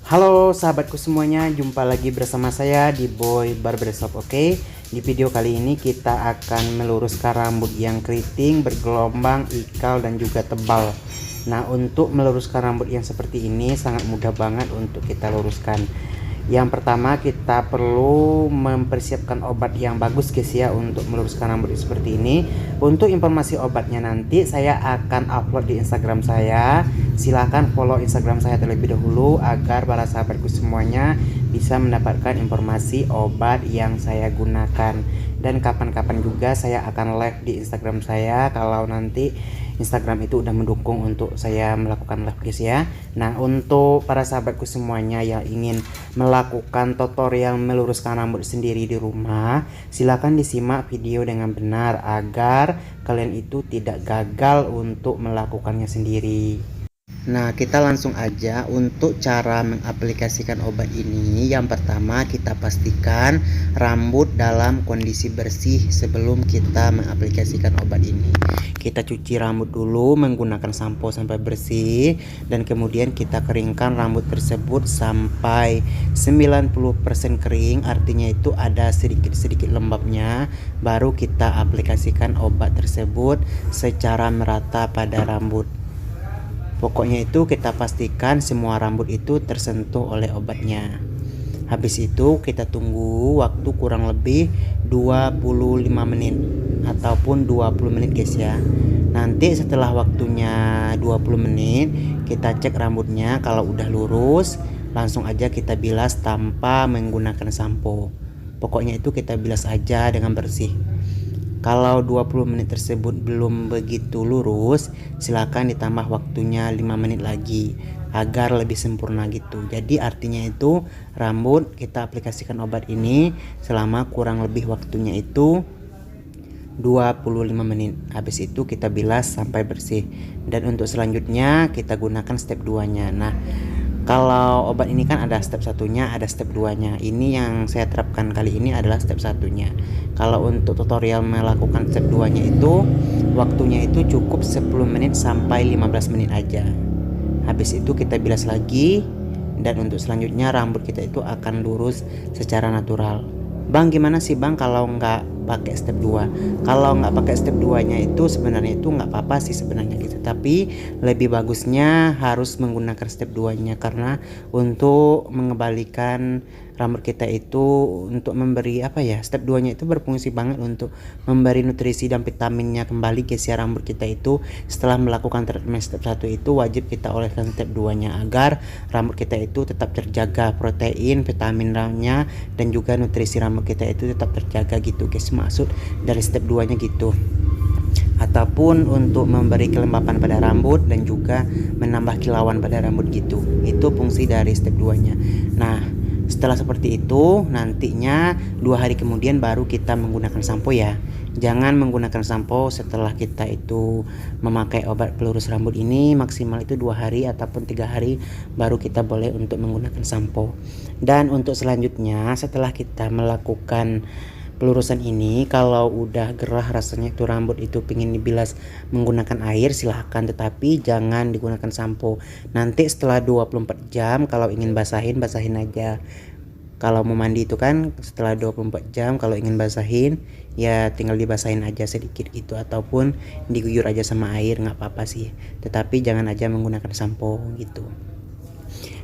Halo sahabatku semuanya, jumpa lagi bersama saya di Boy Barbershop. Oke, di video kali ini kita akan meluruskan rambut yang keriting, bergelombang, ikal dan juga tebal. Nah, untuk meluruskan rambut yang seperti ini sangat mudah banget untuk kita luruskan. Yang pertama, kita perlu mempersiapkan obat yang bagus guys ya, untuk meluruskan rambut seperti ini. Untuk informasi obatnya nanti saya akan upload di Instagram saya. Silahkan follow Instagram saya terlebih dahulu agar para sahabatku semuanya bisa mendapatkan informasi obat yang saya gunakan. Dan kapan-kapan juga saya akan live di Instagram saya kalau nanti Instagram itu udah mendukung untuk saya melakukan live guys ya. Nah, untuk para sahabatku semuanya yang ingin melakukan tutorial meluruskan rambut sendiri di rumah, silakan disimak video dengan benar agar kalian itu tidak gagal untuk melakukannya sendiri. Nah, kita langsung aja untuk cara mengaplikasikan obat ini. Yang pertama, kita pastikan rambut dalam kondisi bersih sebelum kita mengaplikasikan obat ini. Kita cuci rambut dulu menggunakan sampo sampai bersih, dan kemudian kita keringkan rambut tersebut sampai 90% kering, artinya itu ada sedikit-sedikit lembabnya. Baru kita aplikasikan obat tersebut secara merata pada rambut. Pokoknya itu kita pastikan semua rambut itu tersentuh oleh obatnya. Habis itu kita tunggu waktu kurang lebih 25 menit ataupun 20 menit guys ya. Nanti setelah waktunya 20 menit kita cek rambutnya, kalau udah lurus langsung aja kita bilas tanpa menggunakan sampo. Pokoknya itu kita bilas aja dengan bersih. Kalau 20 menit tersebut belum begitu lurus, silakan ditambah waktunya 5 menit lagi agar lebih sempurna gitu. Jadi artinya itu rambut kita aplikasikan obat ini selama kurang lebih waktunya itu 25 menit. Habis itu kita bilas sampai bersih. Dan untuk selanjutnya kita gunakan step 2-nya. Nah, kalau obat ini kan ada step 1-nya, ada step 2-nya. Ini yang saya terapkan kali ini adalah step 1-nya. Kalau untuk tutorial melakukan step 2-nya itu waktunya itu cukup 10 menit sampai 15 menit aja. Habis itu kita bilas lagi, dan untuk selanjutnya rambut kita itu akan lurus secara natural. Bang, gimana sih bang kalau nggak pakai step 2? Kalau nggak pakai step 2-nya itu sebenarnya itu nggak apa-apa sih sebenarnya gitu. Tapi lebih bagusnya harus menggunakan step 2-nya karena untuk mengembalikan rambut kita itu, untuk memberi apa ya, step 2-nya itu berfungsi banget untuk memberi nutrisi dan vitaminnya kembali guys ya. Rambut kita itu setelah melakukan treatment step 1 itu wajib kita oleskan step 2-nya agar rambut kita itu tetap terjaga protein, vitaminnya dan juga nutrisi rambut kita itu tetap terjaga gitu guys, maksud dari step 2-nya gitu. Ataupun untuk memberi kelembapan pada rambut dan juga menambah kilauan pada rambut gitu. Itu fungsi dari step 2-nya. Nah, setelah seperti itu nantinya 2 hari kemudian baru kita menggunakan sampo ya. Jangan menggunakan sampo setelah kita itu memakai obat pelurus rambut ini. Maksimal itu 2 hari ataupun 3 hari baru kita boleh untuk menggunakan sampo. Dan untuk selanjutnya setelah kita melakukan pelurusan ini, kalau udah gerah rasanya itu rambut itu pingin dibilas menggunakan air, silahkan, tetapi jangan digunakan sampo. Nanti setelah 24 jam kalau ingin basahin aja. Kalau mau mandi itu kan setelah 24 jam, kalau ingin basahin ya tinggal dibasahin aja sedikit gitu, ataupun diguyur aja sama air, nggak apa-apa sih, tetapi jangan aja menggunakan sampo gitu.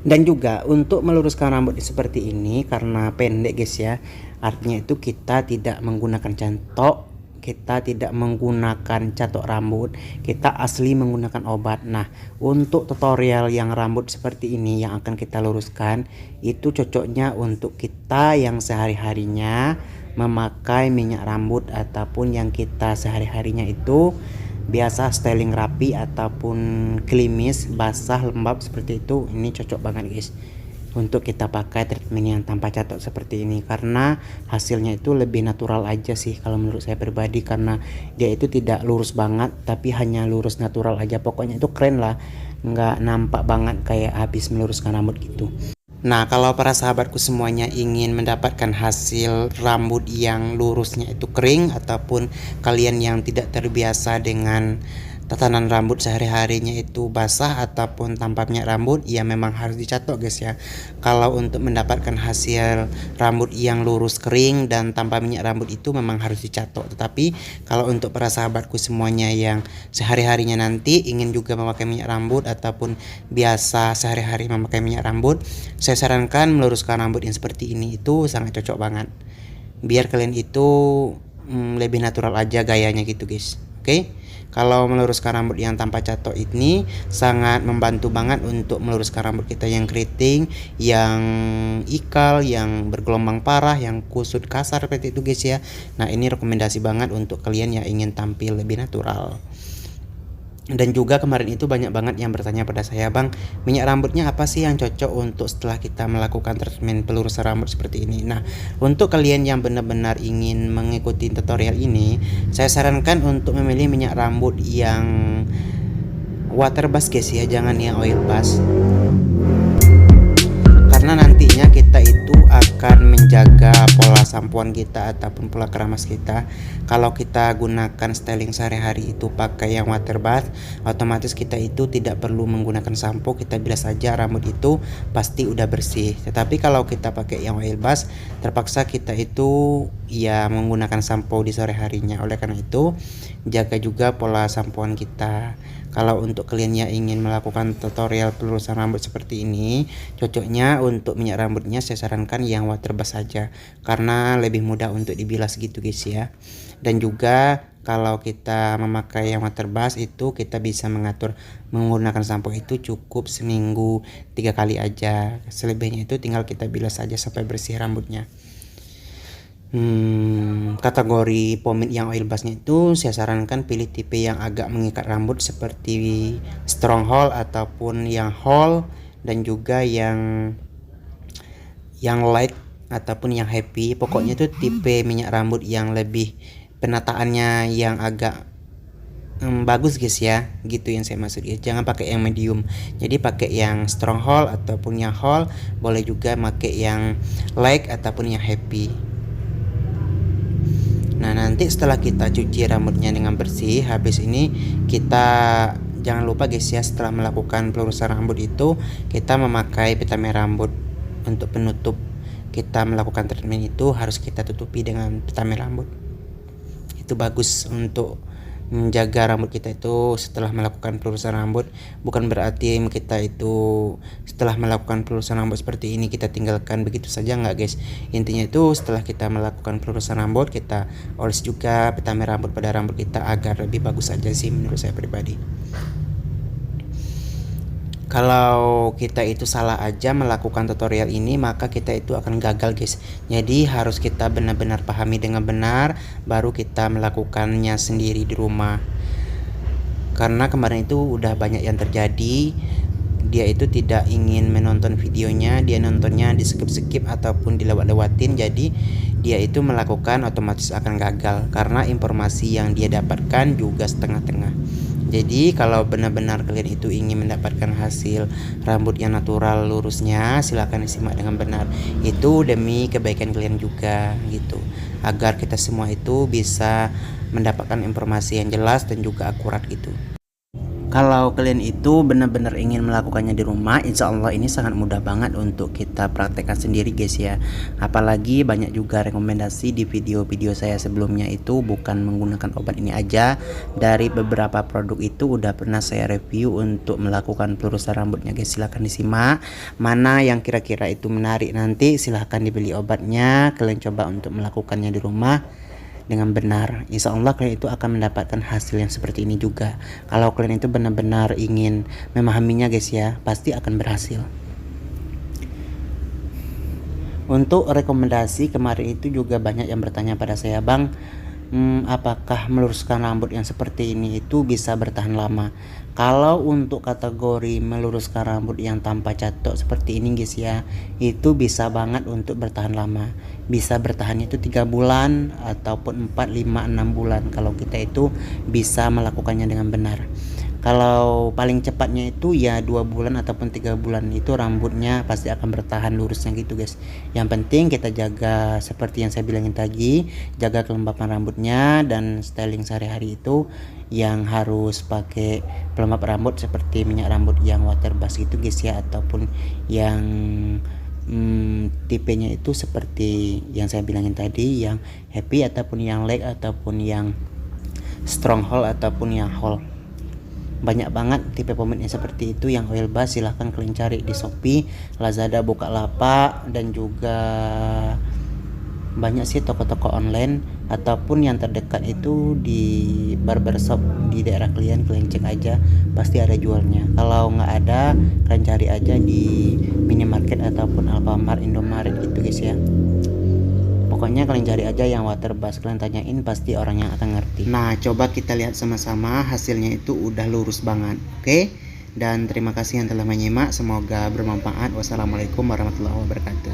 Dan juga untuk meluruskan rambut seperti ini karena pendek guys ya, artinya itu kita tidak menggunakan cantok, kita tidak menggunakan catok rambut, kita asli menggunakan obat. Nah, untuk tutorial yang rambut seperti ini yang akan kita luruskan itu cocoknya untuk kita yang sehari-harinya memakai minyak rambut ataupun yang kita sehari-harinya itu biasa styling rapi ataupun klimis, basah, lembab seperti itu. Ini cocok banget guys untuk kita pakai treatment yang tanpa catok seperti ini karena hasilnya itu lebih natural aja sih kalau menurut saya pribadi, karena dia itu tidak lurus banget tapi hanya lurus natural aja. Pokoknya itu keren lah, nggak nampak banget kayak habis meluruskan rambut gitu. Nah, kalau para sahabatku semuanya ingin mendapatkan hasil rambut yang lurusnya itu kering, ataupun kalian yang tidak terbiasa dengan tatanan rambut sehari-harinya itu basah ataupun tanpa minyak rambut, ya memang harus dicatok guys ya. Kalau untuk mendapatkan hasil rambut yang lurus kering dan tanpa minyak rambut itu memang harus dicatok. Tetapi kalau untuk para sahabatku semuanya yang sehari-harinya nanti ingin juga memakai minyak rambut ataupun biasa sehari-hari memakai minyak rambut, saya sarankan meluruskan rambut yang seperti ini itu sangat cocok banget. Biar kalian itu lebih natural aja gayanya gitu guys. Oke. Kalau meluruskan rambut yang tanpa catok ini sangat membantu banget untuk meluruskan rambut kita yang keriting, yang ikal, yang bergelombang parah, yang kusut kasar seperti itu guys ya. Nah, ini rekomendasi banget untuk kalian yang ingin tampil lebih natural. Dan juga kemarin itu banyak banget yang bertanya pada saya, Bang, minyak rambutnya apa sih yang cocok untuk setelah kita melakukan treatment pelurusan rambut seperti ini. Nah, untuk kalian yang benar-benar ingin mengikuti tutorial ini, saya sarankan untuk memilih minyak rambut yang water based guys ya, jangan yang oil based. Karena nantinya kita itu akan menjaga pola sampoan kita ataupun pola keramas kita. Kalau kita gunakan styling sehari-hari itu pakai yang water bath, otomatis kita itu tidak perlu menggunakan sampo, kita bilas saja rambut itu pasti udah bersih. Tetapi kalau kita pakai yang oil bath, terpaksa kita itu ya menggunakan sampo di sore harinya. Oleh karena itu, jaga juga pola sampoan kita. Kalau untuk kalian yang ingin melakukan tutorial pelurusan rambut seperti ini, cocoknya untuk minyak rambutnya saya sarankan yang water based saja, karena lebih mudah untuk dibilas gitu guys ya. Dan juga kalau kita memakai yang water based itu kita bisa mengatur menggunakan sampo itu cukup seminggu 3 kali aja. Selebihnya itu tinggal kita bilas saja sampai bersih rambutnya. Kategori pomade yang oil based-nya itu saya sarankan pilih tipe yang agak mengikat rambut seperti strong hold ataupun yang hold, dan juga yang light ataupun yang happy. Pokoknya itu tipe minyak rambut yang lebih penataannya yang agak bagus guys ya, gitu yang saya maksud ya. Jangan pakai yang medium, jadi pakai yang strong hold ataupun yang hold, boleh juga pakai yang light ataupun yang happy. Nah, nanti setelah kita cuci rambutnya dengan bersih, habis ini kita jangan lupa guys ya, setelah melakukan pelurusan rambut itu kita memakai vitamin rambut untuk penutup. Kita melakukan treatment itu harus kita tutupi dengan vitamin rambut. Itu bagus untuk menjaga rambut kita itu setelah melakukan pelurusan rambut. Bukan berarti kita itu setelah melakukan pelurusan rambut seperti ini kita tinggalkan begitu saja, enggak guys. Intinya itu setelah kita melakukan pelurusan rambut, kita oles juga vitamin rambut pada rambut kita agar lebih bagus saja sih menurut saya pribadi. Kalau kita itu salah aja melakukan tutorial ini, maka kita itu akan gagal guys. Jadi harus kita benar-benar pahami dengan benar, baru kita melakukannya sendiri di rumah. Karena kemarin itu udah banyak yang terjadi, dia itu tidak ingin menonton videonya, dia nontonnya di skip-skip ataupun dilewat-lewatin. Jadi dia itu melakukan otomatis akan gagal, karena informasi yang dia dapatkan juga setengah-tengah. Jadi kalau benar-benar kalian itu ingin mendapatkan hasil rambut yang natural lurusnya, silahkan disimak dengan benar. Itu demi kebaikan kalian juga gitu, agar kita semua itu bisa mendapatkan informasi yang jelas dan juga akurat gitu. Kalau kalian itu benar-benar ingin melakukannya di rumah, insya Allah ini sangat mudah banget untuk kita praktekkan sendiri guys ya. Apalagi banyak juga rekomendasi di video-video saya sebelumnya itu bukan menggunakan obat ini aja. Dari beberapa produk itu udah pernah saya review untuk melakukan pelurusan rambutnya guys. Silahkan disimak, mana yang kira-kira itu menarik, nanti silahkan dibeli obatnya, kalian coba untuk melakukannya di rumah dengan benar. Insya Allah kalian itu akan mendapatkan hasil yang seperti ini juga. Kalau kalian itu benar-benar ingin memahaminya guys ya, pasti akan berhasil. Untuk rekomendasi kemarin itu juga banyak yang bertanya pada saya, Bang, apakah meluruskan rambut yang seperti ini itu bisa bertahan lama? Kalau untuk kategori meluruskan rambut yang tanpa catok seperti ini guys ya, itu bisa banget untuk bertahan lama. Bisa bertahan itu 3 bulan ataupun 4, 5, 6 bulan kalau kita itu bisa melakukannya dengan benar. Kalau paling cepatnya itu ya 2 bulan ataupun 3 bulan itu rambutnya pasti akan bertahan lurusnya gitu guys. Yang penting kita jaga seperti yang saya bilangin tadi, jaga kelembapan rambutnya dan styling sehari-hari itu yang harus pakai pelembab rambut seperti minyak rambut yang water based gitu guys ya, ataupun yang tipenya itu seperti yang saya bilangin tadi, yang happy ataupun yang leg ataupun yang stronghold ataupun yang hold. Banyak banget tipe pomade seperti itu yang oil base, silahkan kalian cari di Shopee, Lazada, Bukalapak, dan juga banyak sih toko-toko online ataupun yang terdekat itu di barbershop di daerah kalian cek aja, pasti ada jualnya. Kalau nggak ada, kalian cari aja di minimarket ataupun Alfamart, Indomaret gitu guys ya. Pokoknya kalian cari aja yang water based, kalian tanyain pasti orang yang akan ngerti. Nah, coba kita lihat sama-sama hasilnya itu udah lurus banget. Oke? Dan terima kasih yang telah menyimak, semoga bermanfaat. Wassalamualaikum warahmatullahi wabarakatuh.